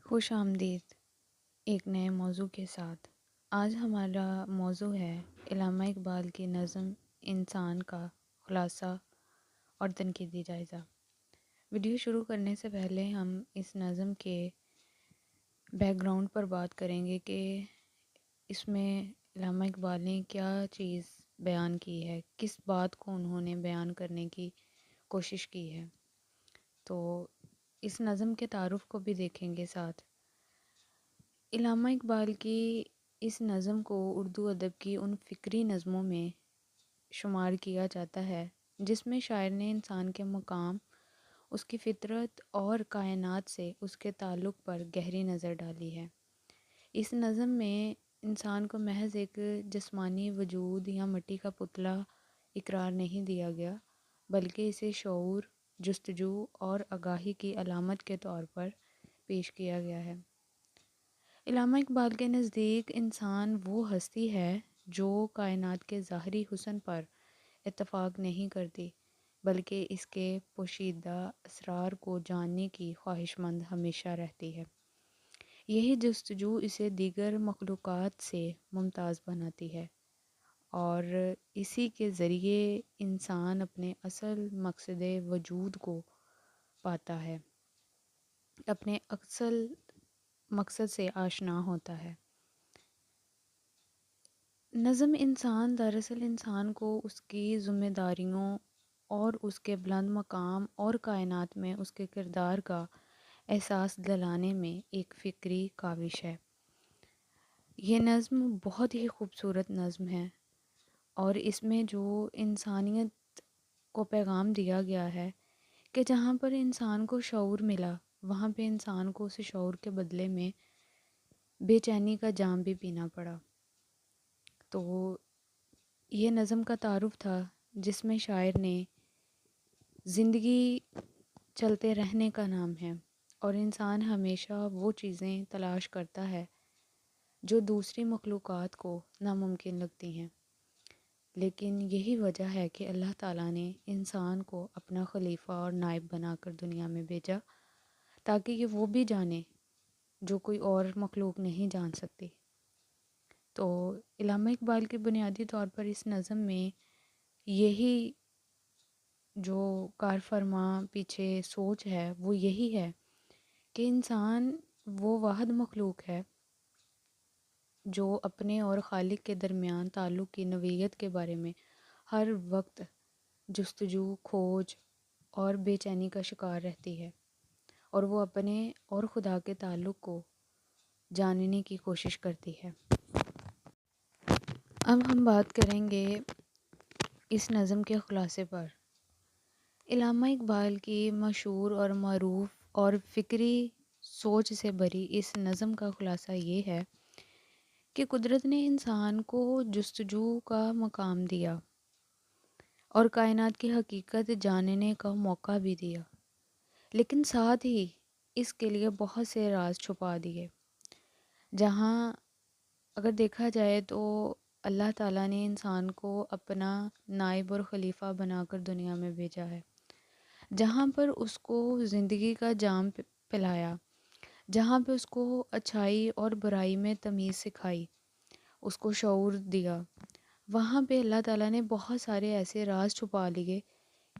خوش آمدید ایک نئے موضوع کے ساتھ۔ آج ہمارا موضوع ہے علامہ اقبال کی نظم انسان کا خلاصہ اور تنقیدی جائزہ۔ ویڈیو شروع کرنے سے پہلے ہم اس نظم کے بیک گراؤنڈ پر بات کریں گے کہ اس میں علامہ اقبال نے کیا چیز بیان کی ہے، کس بات کو انہوں نے بیان کرنے کی کوشش کی ہے۔ تو اس نظم کے تعارف کو بھی دیکھیں گے ساتھ۔ علامہ اقبال کی اس نظم کو اردو ادب کی ان فکری نظموں میں شمار کیا جاتا ہے جس میں شاعر نے انسان کے مقام، اس کی فطرت اور کائنات سے اس کے تعلق پر گہری نظر ڈالی ہے۔ اس نظم میں انسان کو محض ایک جسمانی وجود یا مٹی کا پتلا اقرار نہیں دیا گیا، بلکہ اسے شعور، جستجو اور آگاہی کی علامت کے طور پر پیش کیا گیا ہے۔ علامہ اقبال کے نزدیک انسان وہ ہستی ہے جو کائنات کے ظاہری حسن پر اتفاق نہیں کرتی، بلکہ اس کے پوشیدہ اسرار کو جاننے کی خواہش مند ہمیشہ رہتی ہے۔ یہی جستجو اسے دیگر مخلوقات سے ممتاز بناتی ہے، اور اسی کے ذریعے انسان اپنے اصل مقصد وجود کو پاتا ہے، اپنے اصل مقصد سے آشنا ہوتا ہے۔ نظم انسان دراصل انسان کو اس کی ذمہ داریوں اور اس کے بلند مقام اور کائنات میں اس کے کردار کا احساس دلانے میں ایک فکری کاوش ہے۔ یہ نظم بہت ہی خوبصورت نظم ہے، اور اس میں جو انسانیت کو پیغام دیا گیا ہے کہ جہاں پر انسان کو شعور ملا، وہاں پہ انسان کو اس شعور کے بدلے میں بے چینی کا جام بھی پینا پڑا۔ تو یہ نظم کا تعارف تھا جس میں شاعر نے زندگی چلتے رہنے کا نام ہے، اور انسان ہمیشہ وہ چیزیں تلاش کرتا ہے جو دوسری مخلوقات کو ناممکن لگتی ہیں، لیکن یہی وجہ ہے کہ اللہ تعالیٰ نے انسان کو اپنا خلیفہ اور نائب بنا کر دنیا میں بھیجا، تاکہ یہ وہ بھی جانے جو کوئی اور مخلوق نہیں جان سکتی۔ تو علامہ اقبال کی بنیادی طور پر اس نظم میں یہی جو کار فرما پیچھے سوچ ہے وہ یہی ہے کہ انسان وہ واحد مخلوق ہے جو اپنے اور خالق کے درمیان تعلق کی نوعیت کے بارے میں ہر وقت جستجو، کھوج اور بے چینی کا شکار رہتی ہے، اور وہ اپنے اور خدا کے تعلق کو جاننے کی کوشش کرتی ہے۔ اب ہم بات کریں گے اس نظم کے خلاصے پر۔ علامہ اقبال کی مشہور اور معروف اور فکری سوچ سے بھری اس نظم کا خلاصہ یہ ہے کہ قدرت نے انسان کو جستجو کا مقام دیا اور کائنات کی حقیقت جاننے کا موقع بھی دیا، لیکن ساتھ ہی اس کے لیے بہت سے راز چھپا دیے۔ جہاں اگر دیکھا جائے تو اللہ تعالیٰ نے انسان کو اپنا نائب اور خلیفہ بنا کر دنیا میں بھیجا ہے، جہاں پر اس کو زندگی کا جام پلایا، جہاں پہ اس کو اچھائی اور برائی میں تمیز سکھائی، اس کو شعور دیا، وہاں پہ اللہ تعالیٰ نے بہت سارے ایسے راز چھپا لیے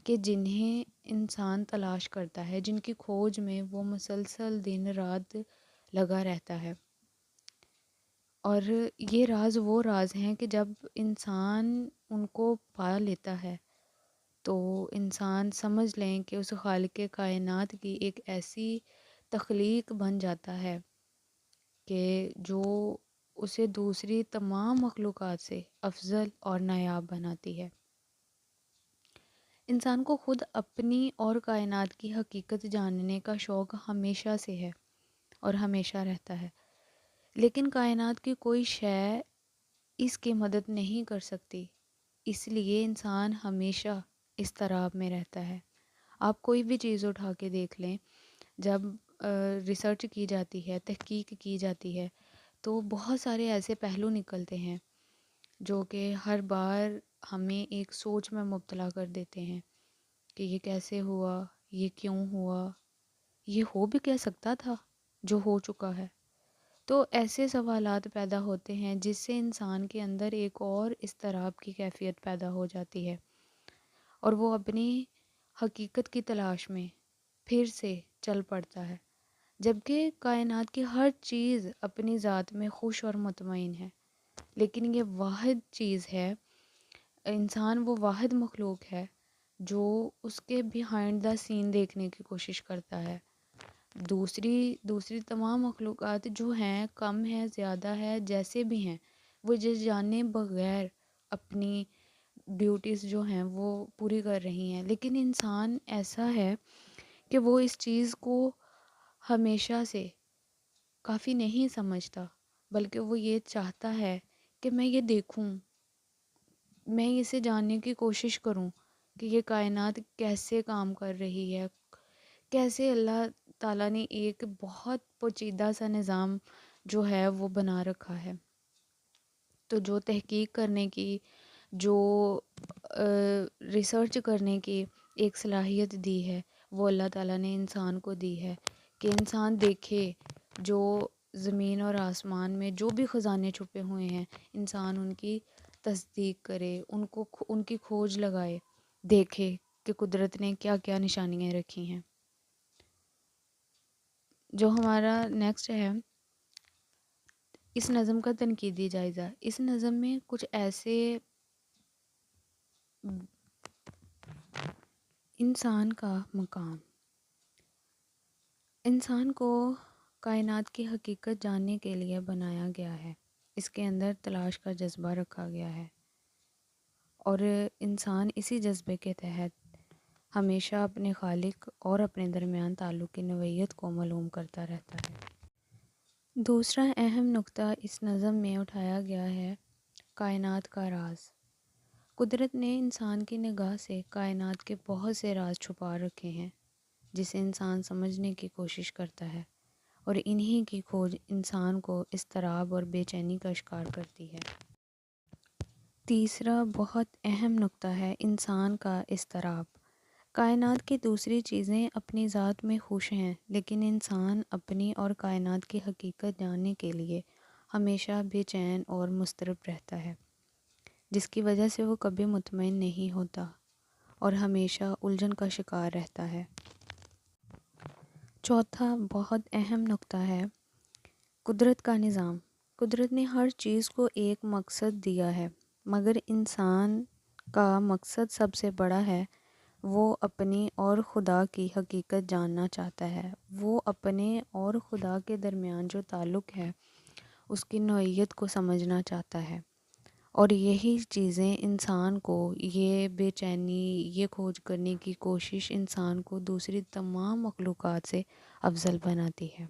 کہ جنہیں انسان تلاش کرتا ہے، جن کی کھوج میں وہ مسلسل دن رات لگا رہتا ہے۔ اور یہ راز وہ راز ہیں کہ جب انسان ان کو پا لیتا ہے تو انسان سمجھ لیں کہ اس خالق کائنات کی ایک ایسی تخلیق بن جاتا ہے کہ جو اسے دوسری تمام مخلوقات سے افضل اور نایاب بناتی ہے۔ انسان کو خود اپنی اور کائنات کی حقیقت جاننے کا شوق ہمیشہ سے ہے اور ہمیشہ رہتا ہے، لیکن کائنات کی کوئی شے اس کی مدد نہیں کر سکتی، اس لیے انسان ہمیشہ اضطراب میں رہتا ہے۔ آپ کوئی بھی چیز اٹھا کے دیکھ لیں، جب ریسرچ کی جاتی ہے، تحقیق کی جاتی ہے، تو بہت سارے ایسے پہلو نکلتے ہیں جو کہ ہر بار ہمیں ایک سوچ میں مبتلا کر دیتے ہیں کہ یہ کیسے ہوا، یہ کیوں ہوا، یہ ہو بھی کہہ سکتا تھا، جو ہو چکا ہے؟ تو ایسے سوالات پیدا ہوتے ہیں جس سے انسان کے اندر ایک اور اضطراب کی کیفیت پیدا ہو جاتی ہے، اور وہ اپنی حقیقت کی تلاش میں پھر سے چل پڑتا ہے، جبکہ کائنات کی ہر چیز اپنی ذات میں خوش اور مطمئن ہے، لیکن یہ واحد چیز ہے، انسان وہ واحد مخلوق ہے جو اس کے بیہائنڈ دا سین دیکھنے کی کوشش کرتا ہے۔ دوسری تمام مخلوقات جو ہیں، کم ہے زیادہ ہے جیسے بھی ہیں، وہ جس جانے بغیر اپنی ڈیوٹیز جو ہیں وہ پوری کر رہی ہیں، لیکن انسان ایسا ہے کہ وہ اس چیز کو ہمیشہ سے کافی نہیں سمجھتا، بلکہ وہ یہ چاہتا ہے کہ میں یہ دیکھوں، میں اسے جاننے کی کوشش کروں کہ یہ کائنات کیسے کام کر رہی ہے، کیسے اللہ تعالیٰ نے ایک بہت پیچیدہ سا نظام جو ہے وہ بنا رکھا ہے۔ تو جو تحقیق کرنے کی، جو ریسرچ کرنے کی ایک صلاحیت دی ہے، وہ اللہ تعالیٰ نے انسان کو دی ہے کہ انسان دیکھے، جو زمین اور آسمان میں جو بھی خزانے چھپے ہوئے ہیں، انسان ان کی تصدیق کرے، ان کی کھوج لگائے، دیکھے کہ قدرت نے کیا کیا نشانیاں رکھی ہیں۔ جو ہمارا نیکسٹ ہے، اس نظم کا تنقیدی جائزہ۔ اس نظم میں کچھ ایسے انسان کا مقام، انسان کو کائنات کی حقیقت جاننے کے لیے بنایا گیا ہے، اس کے اندر تلاش کا جذبہ رکھا گیا ہے، اور انسان اسی جذبے کے تحت ہمیشہ اپنے خالق اور اپنے درمیان تعلق کی نوعیت کو معلوم کرتا رہتا ہے۔ دوسرا اہم نقطہ اس نظم میں اٹھایا گیا ہے کائنات کا راز۔ قدرت نے انسان کی نگاہ سے کائنات کے بہت سے راز چھپا رکھے ہیں جسے انسان سمجھنے کی کوشش کرتا ہے، اور انہی کی کھوج انسان کو اضطراب اور بے چینی کا شکار کرتی ہے۔ تیسرا بہت اہم نقطہ ہے انسان کا اضطراب۔ کائنات کی دوسری چیزیں اپنی ذات میں خوش ہیں، لیکن انسان اپنی اور کائنات کی حقیقت جاننے کے لیے ہمیشہ بے چین اور مضطرب رہتا ہے، جس کی وجہ سے وہ کبھی مطمئن نہیں ہوتا اور ہمیشہ الجھن کا شکار رہتا ہے۔ چوتھا بہت اہم نقطہ ہے قدرت کا نظام۔ قدرت نے ہر چیز کو ایک مقصد دیا ہے، مگر انسان کا مقصد سب سے بڑا ہے۔ وہ اپنی اور خدا کی حقیقت جاننا چاہتا ہے، وہ اپنے اور خدا کے درمیان جو تعلق ہے اس کی نوعیت کو سمجھنا چاہتا ہے، اور یہی چیزیں انسان کو، یہ بے چینی، یہ کھوج کرنے کی کوشش انسان کو دوسری تمام مخلوقات سے افضل بناتی ہے۔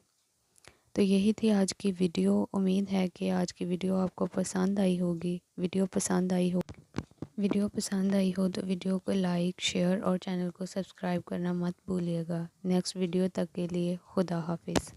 تو یہی تھی آج کی ویڈیو۔ امید ہے کہ آج کی ویڈیو آپ کو پسند آئی ہوگی۔ ویڈیو پسند آئی ہو تو ویڈیو کو لائک، شیئر اور چینل کو سبسکرائب کرنا مت بھولیے گا۔ نیکسٹ ویڈیو تک کے لیے خدا حافظ۔